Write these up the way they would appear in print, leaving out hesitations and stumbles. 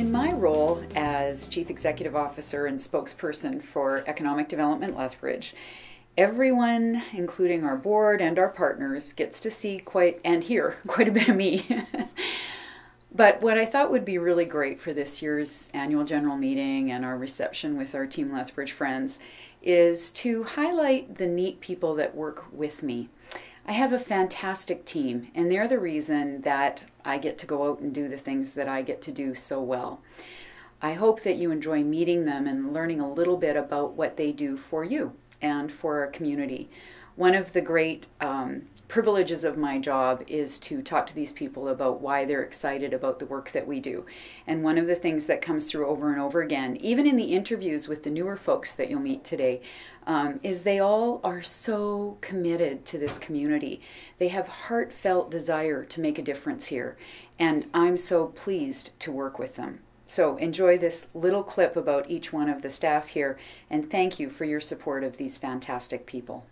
In my role as Chief Executive Officer and spokesperson for Economic Development Lethbridge, everyone, including our board and our partners, gets to see and hear quite a bit of me. But what I thought would be really great for this year's annual general meeting and our reception with our Team Lethbridge friends is to highlight the neat people that work with me. I have a fantastic team, and they're the reason that I get to go out and do the things that I get to do so well. I hope that you enjoy meeting them and learning a little bit about what they do for you and for our community. One of the great privileges of my job is to talk to these people about why they're excited about the work that we do. And one of the things that comes through over and over again, even in the interviews with the newer folks that you'll meet today, is they all are so committed to this community. They have heartfelt desire to make a difference here, and I'm so pleased to work with them. So enjoy this little clip about each one of the staff here, and thank you for your support of these fantastic people.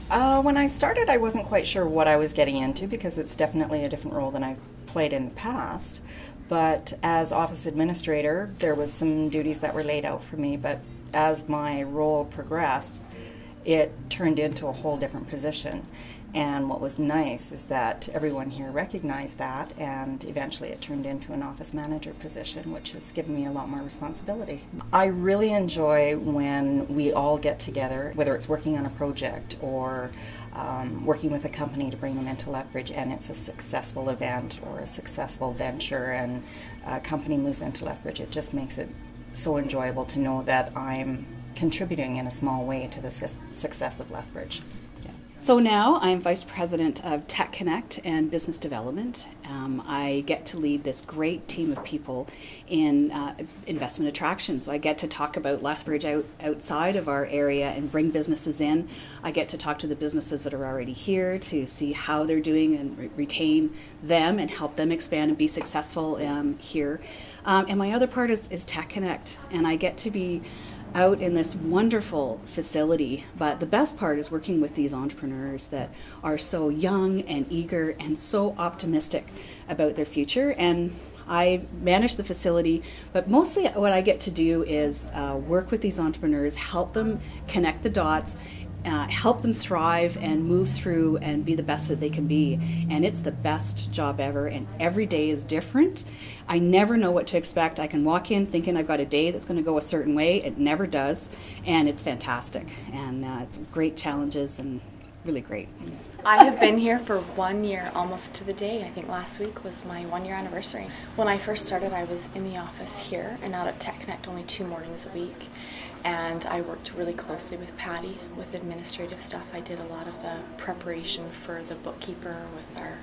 When I started, I wasn't quite sure what I was getting into because it's definitely a different role than I've played in the past. But as office administrator, there was some duties that were laid out for me, but as my role progressed, it turned into a whole different position. And what was nice is that everyone here recognized that, and eventually it turned into an office manager position, which has given me a lot more responsibility. I really enjoy when we all get together, whether it's working on a project or working with a company to bring them into Lethbridge, and it's a successful event or a successful venture, and a company moves into Lethbridge. It just makes it so enjoyable to know that I'm contributing in a small way to the success of Lethbridge. So now I'm Vice President of Tech Connect and Business Development. I get to lead this great team of people in investment attraction. So I get to talk about Lethbridge outside of our area and bring businesses in. I get to talk to the businesses that are already here to see how they're doing and retain them and help them expand and be successful here. And my other part is Tech Connect, and I get to be out in this wonderful facility, but the best part is working with these entrepreneurs that are so young and eager and so optimistic about their future. And I manage the facility, but mostly what I get to do is work with these entrepreneurs, help them connect the dots, help them thrive and move through and be the best that they can be. And it's the best job ever, and every day is different. I never know what to expect. I can walk in thinking I've got a day that's going to go a certain way. It never does, and it's fantastic. And it's great challenges and really great. I have been here for 1 year, almost to the day. I think last week was my 1 year anniversary. When I first started, I was in the office here and out at Tech Connect only 2 mornings a week. And I worked really closely with Patty with administrative stuff. I did a lot of the preparation for the bookkeeper with our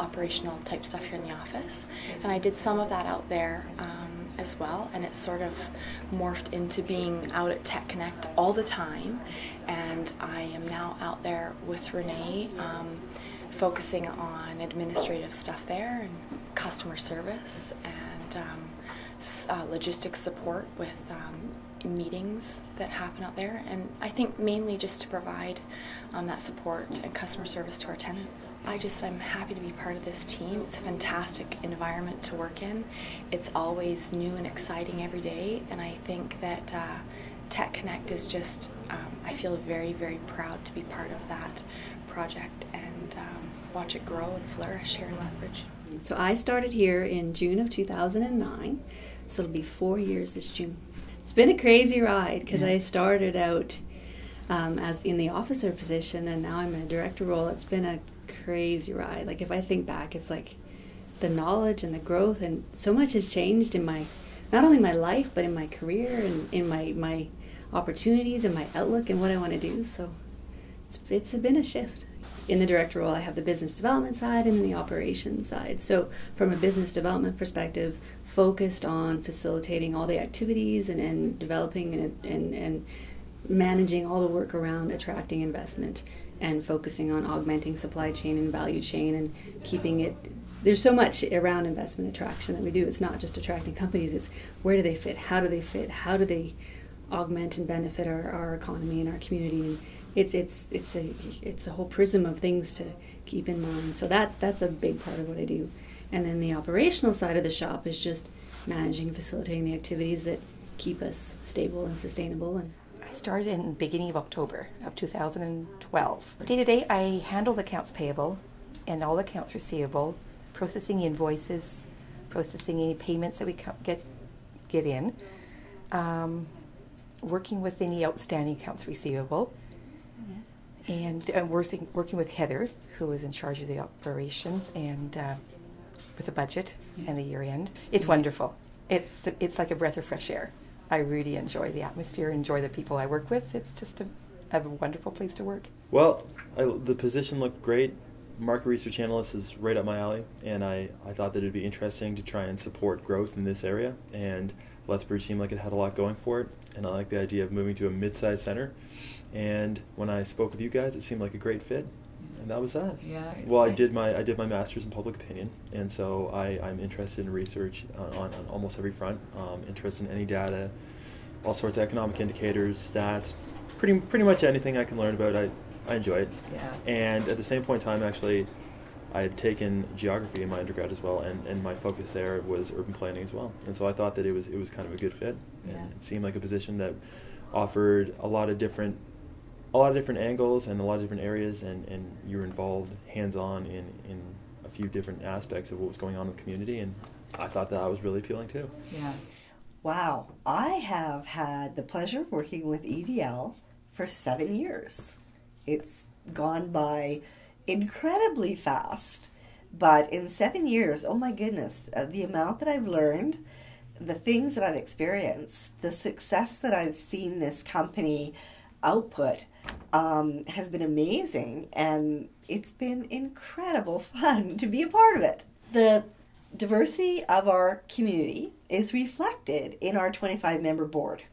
operational type stuff here in the office. And I did some of that out there as well, and it sort of morphed into being out at Tech Connect all the time. And I am now out there with Renee, focusing on administrative stuff there and customer service and logistics support with meetings that happen out there, and I think mainly just to provide that support and customer service to our tenants. I'm happy to be part of this team. It's a fantastic environment to work in. It's always new and exciting every day, and I think that Tech Connect is just, I feel very, very proud to be part of that project and watch it grow and flourish here in Lethbridge. So I started here in June of 2009, so it'll be 4 years this June. It's been a crazy ride because I started out as in the officer position, and now I'm in a director role. It's been a crazy ride. Like, if I think back, it's like the knowledge and the growth, and so much has changed in my, not only my life, but in my career and in my opportunities and my outlook and what I want to do. So it's been a shift. In the director role, I have the business development side and the operations side. So from a business development perspective, focused on facilitating all the activities and developing and managing all the work around attracting investment and focusing on augmenting supply chain and value chain and keeping it. There's so much around investment attraction that we do. It's not just attracting companies, it's where do they fit, how do they augment and benefit our economy and our community. And it's a whole prism of things to keep in mind. So that's a big part of what I do. And then the operational side of the shop is just managing and facilitating the activities that keep us stable and sustainable. And I started in the beginning of October of 2012. Day to day, I handled accounts payable and all accounts receivable, processing invoices, processing any payments that we get in, working with any outstanding accounts receivable, and working with Heather, who was in charge of the operations and with the budget and the year end. It's wonderful. It's like a breath of fresh air. I really enjoy the atmosphere, enjoy the people I work with. It's just a wonderful place to work. Well, the position looked great. Market research analyst is right up my alley, and I thought that it'd be interesting to try and support growth in this area, and Lethbridge seemed like it had a lot going for it, and I like the idea of moving to a mid-sized center. And when I spoke with you guys, it seemed like a great fit, and that was that. Yeah. Well, I did my master's in public opinion, and so I'm interested in research on almost every front. Interested in any data, all sorts of economic indicators, stats, pretty much anything I can learn about. I enjoy it. Yeah. And at the same point in time, actually, I had taken geography in my undergrad as well, and my focus there was urban planning as well. And so I thought that it was kind of a good fit. Yeah. And it seemed like a position that offered a lot of different angles and a lot of different areas, and you were involved hands-on in a few different aspects of what was going on in the community, and I thought that was really appealing too. Yeah. Wow, I have had the pleasure of working with EDL for 7 years. It's gone by incredibly fast, but in 7 years, oh my goodness, the amount that I've learned, the things that I've experienced, the success that I've seen this company output has been amazing, and it's been incredible fun to be a part of it. The diversity of our community is reflected in our 25-member board,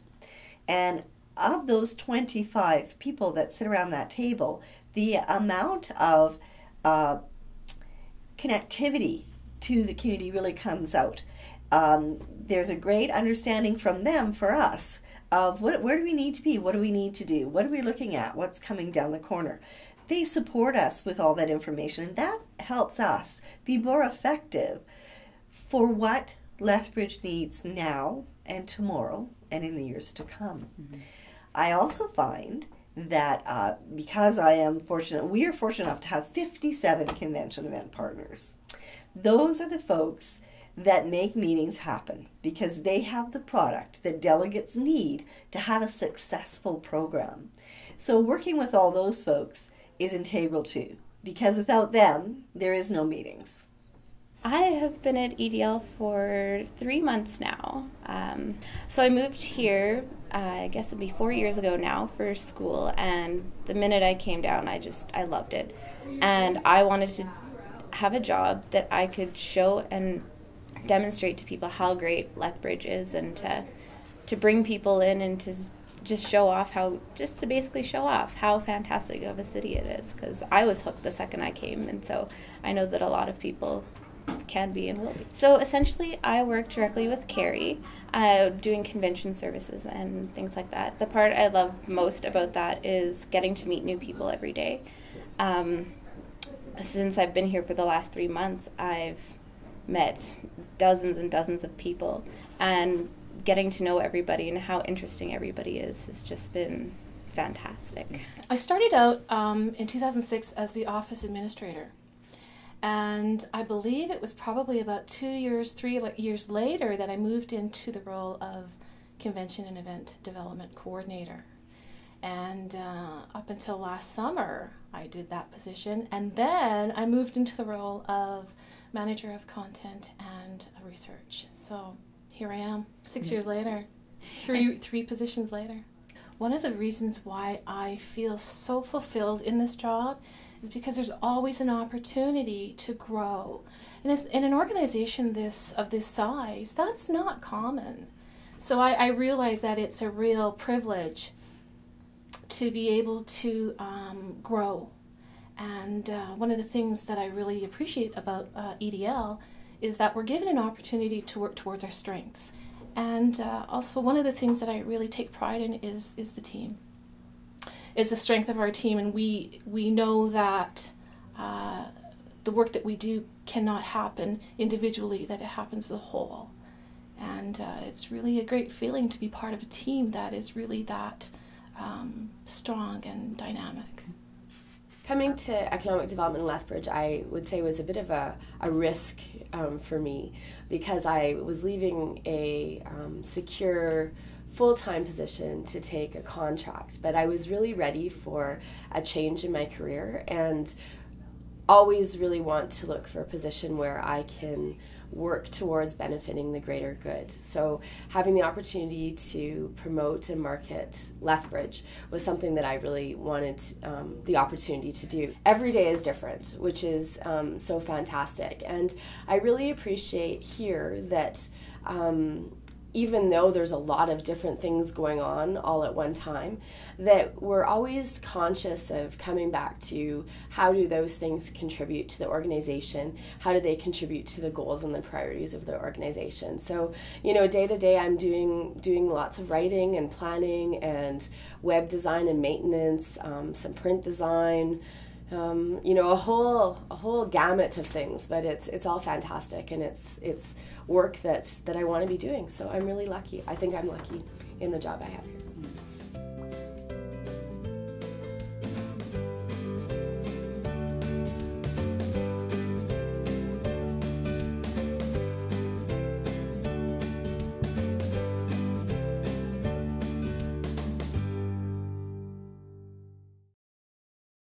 and of those 25 people that sit around that table, the amount of connectivity to the community really comes out. There's a great understanding from them for us of where do we need to be, what do we need to do, what are we looking at, what's coming down the corner. They support us with all that information, and that helps us be more effective for what Lethbridge needs now and tomorrow and in the years to come. Mm-hmm. I also find that because we are fortunate enough to have 57 convention event partners. Those are the folks that make meetings happen because they have the product that delegates need to have a successful program. So working with all those folks is integral too, because without them, there is no meetings. I have been at EDL for 3 months now. So I moved here, I guess it'd be 4 years ago now, for school, and the minute I came down, I loved it. And I wanted to have a job that I could show and demonstrate to people how great Lethbridge is, and to bring people in and to just basically show off how fantastic of a city it is, because I was hooked the second I came, and so I know that a lot of people can be and will be. So essentially I work directly with Carrie, doing convention services and things like that. The part I love most about that is getting to meet new people every day. Since I've been here for the last 3 months, I've met dozens and dozens of people, and getting to know everybody and how interesting everybody is has just been fantastic. I started out in 2006 as the office administrator. And I believe it was probably about 3 years later that I moved into the role of Convention and Event Development Coordinator. And up until last summer, I did that position. And then I moved into the role of Manager of Content and Research. So here I am, 6 years later, three positions later. One of the reasons why I feel so fulfilled in this job is because there's always an opportunity to grow. And in an organization of this size, that's not common. So I realize that it's a real privilege to be able to grow. And one of the things that I really appreciate about EDL is that we're given an opportunity to work towards our strengths. And also one of the things that I really take pride in is the team. Is the strength of our team, and we know that the work that we do cannot happen individually, that it happens as a whole. And it's really a great feeling to be part of a team that is really that strong and dynamic. Coming to economic development in Lethbridge, I would say was a bit of a risk for me, because I was leaving a secure full-time position to take a contract, but I was really ready for a change in my career and always really want to look for a position where I can work towards benefiting the greater good. So having the opportunity to promote and market Lethbridge was something that I really wanted the opportunity to do. Every day is different, which is so fantastic. And I really appreciate here that even though there's a lot of different things going on all at one time, that we're always conscious of coming back to how do those things contribute to the organization, how do they contribute to the goals and the priorities of the organization. So, you know, day to day I'm doing lots of writing and planning and web design and maintenance, some print design, you know, a whole gamut of things, but it's all fantastic, and it's work that I want to be doing. So I'm really lucky. I think I'm lucky in the job I have here.